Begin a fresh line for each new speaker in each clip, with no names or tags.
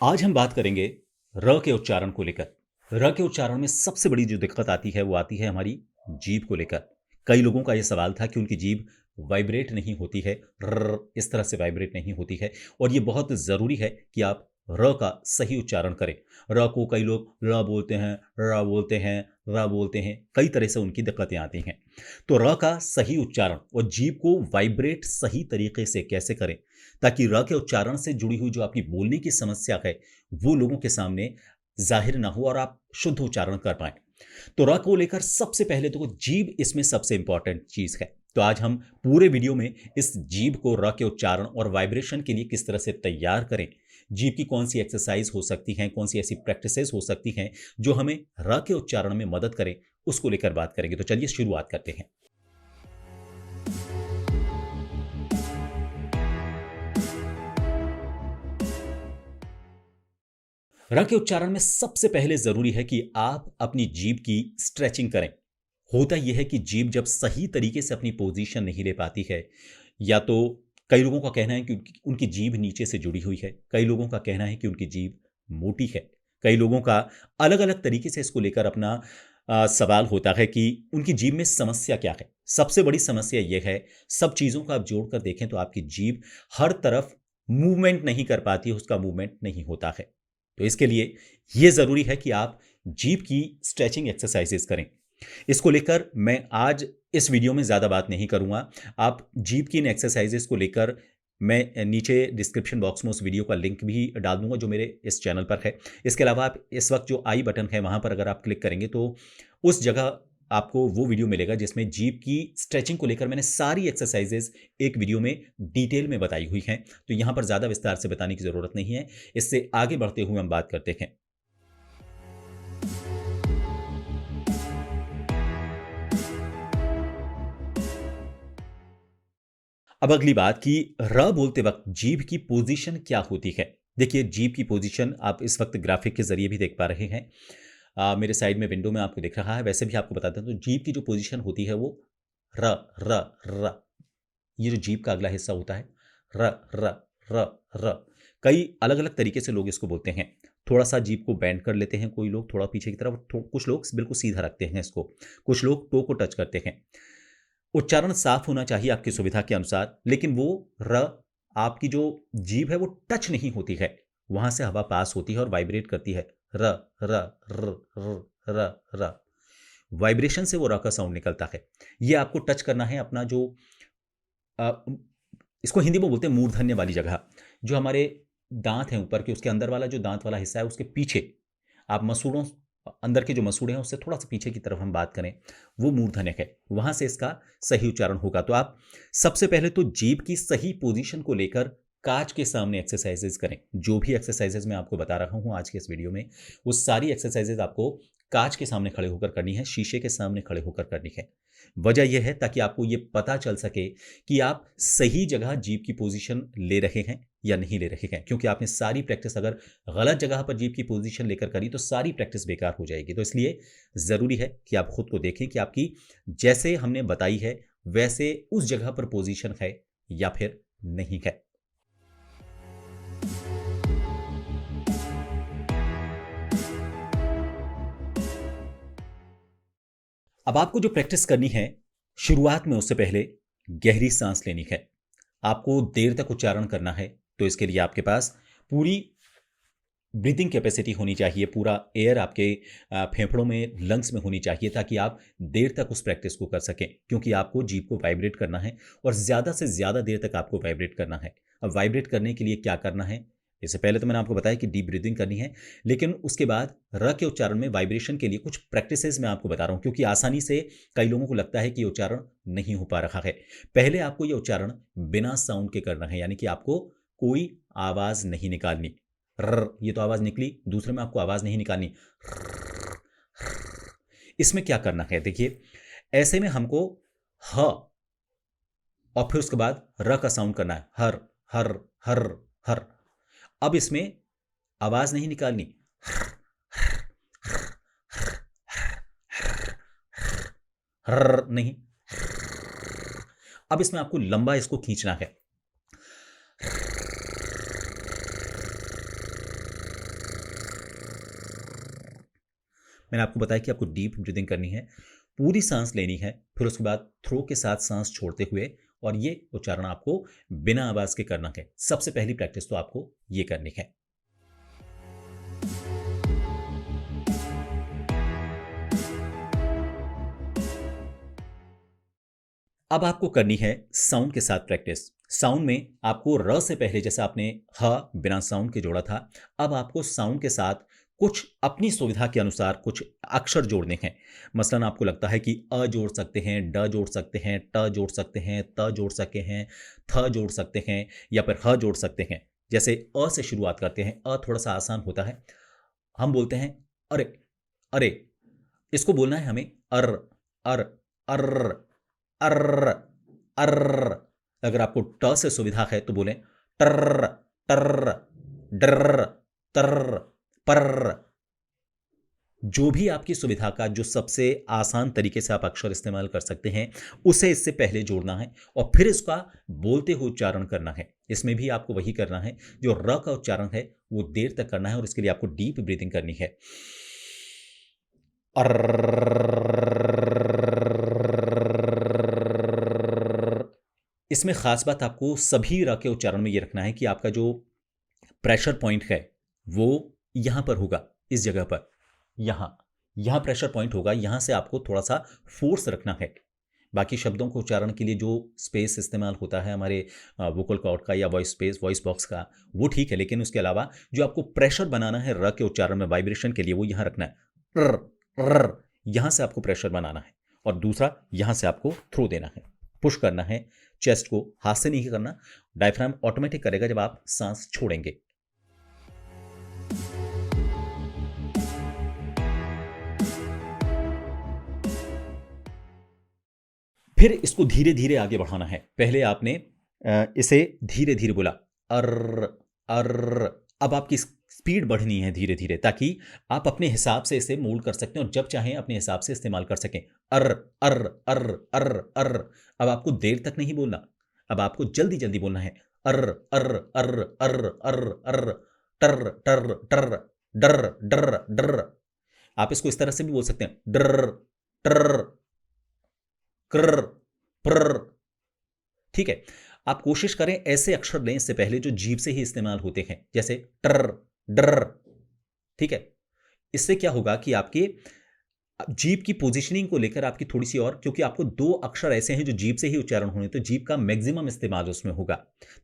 आज हम बात करेंगे र के उच्चारण को लेकर। र के उच्चारण में सबसे बड़ी जो दिक्कत आती है वो आती है हमारी जीभ को लेकर। कई लोगों का ये सवाल था कि उनकी जीभ वाइब्रेट नहीं होती है, र इस तरह से वाइब्रेट नहीं होती है और ये बहुत ज़रूरी है कि आप र का सही उच्चारण करें। र को कई लोग र बोलते हैं, र बोलते हैं, र बोलते हैं, कई तरह से उनकी दिक्कतें आती हैं। तो र का सही उच्चारण और जीभ को वाइब्रेट सही तरीके से कैसे करें ताकि र के उच्चारण से जुड़ी हुई जो आपकी बोलने की समस्या है वो लोगों के सामने जाहिर ना हो और आप शुद्ध उच्चारण कर पाएं। तो र को लेकर सबसे पहले तो जीभ इसमें सबसे इंपॉर्टेंट चीज है। तो आज हम पूरे वीडियो में इस जीभ को र के उच्चारण और वाइब्रेशन के लिए किस तरह से तैयार करें, जीभ की कौन सी एक्सरसाइज हो सकती हैं, कौन सी ऐसी प्रैक्टिसेस हो सकती हैं जो हमें र के उच्चारण में मदद करें, उसको लेकर बात करेंगे। तो चलिए शुरुआत करते हैं। र के उच्चारण में सबसे पहले जरूरी है कि आप अपनी जीभ की स्ट्रेचिंग करें। होता यह है कि जीभ जब सही तरीके से अपनी पोजीशन नहीं ले पाती है, या तो कई लोगों का कहना है कि उनकी उनकी जीभ नीचे से जुड़ी हुई है, कई लोगों का कहना है कि उनकी जीभ मोटी है, कई लोगों का अलग अलग तरीके से इसको लेकर अपना सवाल होता है कि उनकी जीभ में समस्या क्या है। सबसे बड़ी समस्या यह है, सब चीज़ों का आप जोड़कर देखें तो आपकी जीभ हर तरफ मूवमेंट नहीं कर पाती है, उसका मूवमेंट नहीं होता है। तो इसके लिए यह ज़रूरी है कि आप जीभ की स्ट्रेचिंग एक्सरसाइजेस करें। इसको लेकर मैं आज इस वीडियो में ज़्यादा बात नहीं करूंगा। आप जीभ की इन एक्सरसाइजेस को लेकर मैं नीचे डिस्क्रिप्शन बॉक्स में उस वीडियो का लिंक भी डाल दूंगा जो मेरे इस चैनल पर है। इसके अलावा आप इस वक्त जो आई बटन है वहां पर अगर आप क्लिक करेंगे तो उस जगह आपको वो वीडियो मिलेगा जिसमें जीभ की स्ट्रेचिंग को लेकर मैंने सारी एक्सरसाइजेस एक वीडियो में डिटेल में बताई हुई हैं। तो यहां पर ज़्यादा विस्तार से बताने की ज़रूरत नहीं है। इससे आगे बढ़ते हुए हम बात करते हैं। अब अगली बात कि र बोलते वक्त जीभ की पोजीशन क्या होती है। देखिए, जीभ की पोजीशन आप इस वक्त ग्राफिक के जरिए भी देख पा रहे हैं। मेरे साइड में विंडो में आपको दिख रहा है। वैसे भी आपको बताता हूं तो जीभ की जो पोजीशन होती है वो र र र, ये जो जीभ का अगला हिस्सा होता है र र र र। कई अलग अलग तरीके से लोग इसको बोलते हैं। थोड़ा सा जीभ को बैंड कर लेते हैं, कोई लोग थोड़ा पीछे की तरफ, कुछ लोग बिल्कुल सीधा रखते हैं इसको, कुछ लोग टो को टच करते हैं। उच्चारण साफ होना चाहिए आपकी सुविधा के अनुसार, लेकिन वो र, आपकी जो जीभ है वो टच नहीं होती है, वहां से हवा पास होती है और वाइब्रेट करती है। र र र र र र, वाइब्रेशन से वो र का साउंड निकलता है। ये आपको टच करना है अपना जो अ, इसको हिंदी में बोलते हैं मूर्धन्य वाली जगह, जो हमारे दांत हैं ऊपर के, उसके अंदर वाला जो दांत वाला हिस्सा है उसके पीछे, आप मसूड़ों, अंदर के जो मसूड़े हैं उससे थोड़ा सा पीछे की तरफ हम बात करें, वो मूर्धन्य है, वहां से इसका सही उच्चारण होगा। तो आप सबसे पहले तो जीभ की सही पोजीशन को लेकर कांच के सामने एक्सरसाइजेज करें। जो भी एक्सरसाइजेज मैं आपको बता रहा हूं आज के इस वीडियो में, वो सारी एक्सरसाइजेज आपको कांच के सामने खड़े होकर करनी है, शीशे के सामने खड़े होकर करनी है। वजह यह है ताकि आपको ये पता चल सके कि आप सही जगह जीभ की पोजीशन ले रहे हैं या नहीं ले रहे हैं, क्योंकि आपने सारी प्रैक्टिस अगर गलत जगह पर जीभ की पोजीशन लेकर करी तो सारी प्रैक्टिस बेकार हो जाएगी। तो इसलिए ज़रूरी है कि आप खुद को देखें कि आपकी जैसे हमने बताई है वैसे उस जगह पर पोजीशन है या फिर नहीं है। अब आपको जो प्रैक्टिस करनी है, शुरुआत में उससे पहले गहरी सांस लेनी है। आपको देर तक उच्चारण करना है, तो इसके लिए आपके पास पूरी ब्रीदिंग कैपेसिटी होनी चाहिए, पूरा एयर आपके फेफड़ों में, लंग्स में होनी चाहिए ताकि आप देर तक उस प्रैक्टिस को कर सकें, क्योंकि आपको जीभ को वाइब्रेट करना है और ज़्यादा से ज़्यादा देर तक आपको वाइब्रेट करना है। अब वाइब्रेट करने के लिए क्या करना है, इससे पहले तो मैंने आपको बताया कि डीप ब्रीदिंग करनी है, लेकिन उसके बाद र के उच्चारण में वाइब्रेशन के लिए कुछ प्रैक्टिसेस मैं आपको बता रहा हूँ, क्योंकि आसानी से कई लोगों को लगता है कि ये उच्चारण नहीं हो पा रहा है। पहले आपको ये उच्चारण बिना साउंड के करना है, यानी कि आपको कोई आवाज़ नहीं निकालनी। ये तो आवाज निकली, दूसरे में आपको आवाज नहीं निकालनी। इसमें क्या करना है, देखिए, ऐसे में हमको ह और फिर उसके बाद र का साउंड करना है, हर हर हर हर। अब इसमें आवाज नहीं निकालनी, हर नहीं। अब इसमें आपको लंबा इसको खींचना है। मैंने आपको बताया कि आपको डीप ब्रीदिंग करनी है, पूरी सांस लेनी है, फिर उसके बाद थ्रो के साथ सांस छोड़ते हुए, और ये उच्चारण आपको बिना आवाज के करना है। सबसे पहली प्रैक्टिस तो आपको ये करनी है। अब आपको करनी है साउंड के साथ प्रैक्टिस। साउंड में आपको र से पहले जैसा आपने ह बिना साउंड के जोड़ा था, अब आपको साउंड के साथ कुछ अपनी सुविधा के अनुसार कुछ अक्षर जोड़ने हैं। मसलन आपको लगता है कि अ जोड़ सकते हैं, ड जोड़ सकते हैं, ट जोड़ सकते हैं, त जोड़ सकते हैं, थ जोड़ सकते हैं, या फिर ह जोड़ सकते हैं। जैसे अ से शुरुआत करते हैं, अ थोड़ा सा आसान होता है। हम बोलते हैं अरे, अरे। इसको बोलना है हमें अर, अर, अर्र, अर्र, अर्र। अगर आपको ट से सुविधा है तो बोलें टर्र, टर्र, डर्र, तर्र, पर्र। जो भी आपकी सुविधा का जो सबसे आसान तरीके से आप अक्षर इस्तेमाल कर सकते हैं, उसे इससे पहले जोड़ना है और फिर इसका बोलते हुए उच्चारण करना है। इसमें भी आपको वही करना है, जो र का उच्चारण है वो देर तक करना है और इसके लिए आपको डीप ब्रीदिंग करनी है। इसमें खास बात आपको सभी र के उच्चारण में ये रखना है कि आपका जो प्रेशर पॉइंट है वो यहां पर होगा, इस जगह पर, यहां यहां प्रेशर पॉइंट होगा। यहां से आपको थोड़ा सा फोर्स रखना है। बाकी शब्दों को उच्चारण के लिए जो स्पेस इस्तेमाल होता है हमारे वोकल कॉर्ड का या वॉइस स्पेस, वॉइस बॉक्स का, वो ठीक है, लेकिन उसके अलावा जो आपको प्रेशर बनाना है र के उच्चारण में वाइब्रेशन के लिए, वो यहां रखना है। र, र, यहां से आपको प्रेशर बनाना है और दूसरा यहां से आपको थ्रो देना है, पुश करना है। चेस्ट को हाथ से नहीं करना, डायफ्राम ऑटोमेटिक करेगा जब आप सांस छोड़ेंगे। फिर इसको धीरे धीरे आगे बढ़ाना है। पहले आपने इसे धीरे धीरे बोला, अर्र, अर्र। अब आपकी स्पीड बढ़नी है धीरे धीरे, ताकि आप अपने हिसाब से इसे मोल्ड कर सकते हैं और जब चाहें अपने हिसाब से इस्तेमाल कर सकें। अर्र, अर्र, अर्र, अर्र, अर्र। अब आपको देर तक नहीं बोलना, अब आपको जल्दी जल्दी बोलना है। अर्र, अर्र, अर्र, अर्र, अर्र, अर्र, टर्र, टर्र, टर्र, डर्र, डर्र, डर्र। आप इसको इस तरह से भी बोल सकते हैं, डर्र, टर्र, क्र, प्र। ठीक है, आप कोशिश करें ऐसे अक्षर लें इससे पहले जो जीभ से ही इस्तेमाल होते हैं, जैसे टर, डर। ठीक है, इससे क्या होगा कि आपके जीभ की पोजीशनिंग को लेकर आपकी थोड़ी सी और, क्योंकि आपको दो अक्षर ऐसे हैं जो जीभ से ही उच्चारण होने, तो जीभ का मैक्सिमम इस्तेमाल उसमें होगा।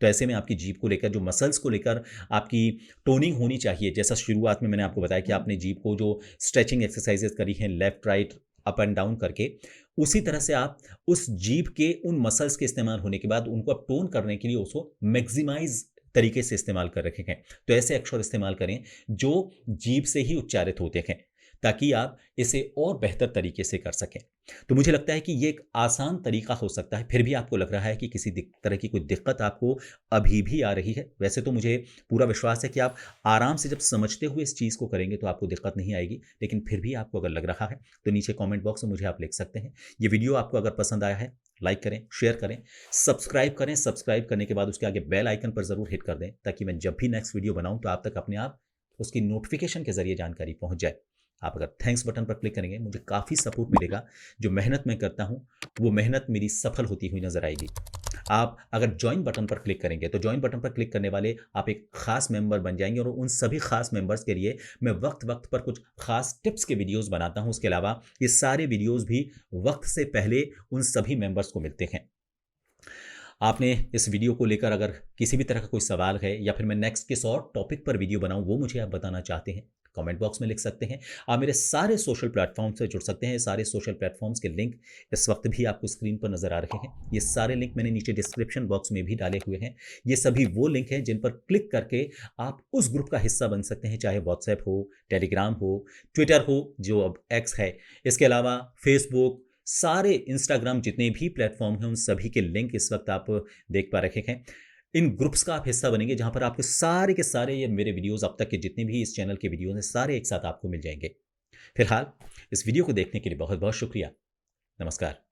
तो ऐसे में आपकी जीभ को लेकर, जो मसल्स को लेकर आपकी टोनिंग होनी चाहिए, जैसा शुरुआत में मैंने आपको बताया कि आपने जीभ को जो स्ट्रेचिंग एक्सरसाइजेस करी हैं left right up and down करके, उसी तरह से आप उस जीभ के उन मसल्स के इस्तेमाल होने के बाद उनको आप टोन करने के लिए उसको मैक्सिमाइज तरीके से इस्तेमाल कर रखे हैं। तो ऐसे अक्षर इस्तेमाल करें जो जीभ से ही उच्चारित होते हैं, ताकि आप इसे और बेहतर तरीके से कर सकें। तो मुझे लगता है कि ये एक आसान तरीका हो सकता है। फिर भी आपको लग रहा है कि किसी तरह की कोई दिक्कत आपको अभी भी आ रही है, वैसे तो मुझे पूरा विश्वास है कि आप आराम से जब समझते हुए इस चीज़ को करेंगे तो आपको दिक्कत नहीं आएगी। लेकिन फिर भी आपको अगर लग रहा है तो नीचे कमेंट बॉक्स में मुझे आप लिख सकते हैं। ये वीडियो आपको अगर पसंद आया है, लाइक करें, शेयर करें, सब्सक्राइब करें। सब्सक्राइब करने के बाद उसके आगे बेल आइकन पर ज़रूर हिट कर दें, ताकि मैं जब भी नेक्स्ट वीडियो बनाऊं तो आप तक अपने आप उसकी नोटिफिकेशन के जरिए जानकारी पहुंच जाए। आप अगर थैंक्स बटन पर क्लिक करेंगे, मुझे काफ़ी सपोर्ट मिलेगा। जो मेहनत मैं करता हूँ वो मेहनत मेरी सफल होती हुई नजर आएगी। आप अगर ज्वाइन बटन पर क्लिक करेंगे तो ज्वाइन बटन पर क्लिक करने वाले आप एक खास मेंबर बन जाएंगे, और उन सभी खास मेंबर्स के लिए मैं वक्त वक्त पर कुछ खास टिप्स के वीडियोस बनाता हूं। उसके अलावा ये सारे वीडियोस भी वक्त से पहले उन सभी मेंबर्स को मिलते हैं। आपने इस वीडियो को लेकर अगर किसी भी तरह का कोई सवाल है, या फिर मैं नेक्स्ट किस और टॉपिक पर वीडियो बनाऊं वो मुझे आप बताना चाहते हैं, कमेंट बॉक्स में लिख सकते हैं। आप मेरे सारे सोशल प्लेटफॉर्म से जुड़ सकते हैं। सारे सोशल प्लेटफॉर्म्स के लिंक इस वक्त भी आपको स्क्रीन पर नजर आ रहे हैं। ये सारे लिंक मैंने नीचे डिस्क्रिप्शन बॉक्स में भी डाले हुए हैं। ये सभी वो लिंक हैं जिन पर क्लिक करके आप उस ग्रुप का हिस्सा बन सकते हैं, चाहे व्हाट्सएप हो, टेलीग्राम हो, ट्विटर हो जो अब एक्स है, इसके अलावा फेसबुक, सारे इंस्टाग्राम, जितने भी प्लेटफॉर्म हैं उन सभी के लिंक इस वक्त आप देख पा रहे हैं। इन ग्रुप्स का आप हिस्सा बनेंगे जहां पर आपके सारे के सारे ये मेरे वीडियोस, अब तक के जितने भी इस चैनल के वीडियोस हैं, सारे एक साथ आपको मिल जाएंगे। फिलहाल इस वीडियो को देखने के लिए बहुत बहुत शुक्रिया। नमस्कार।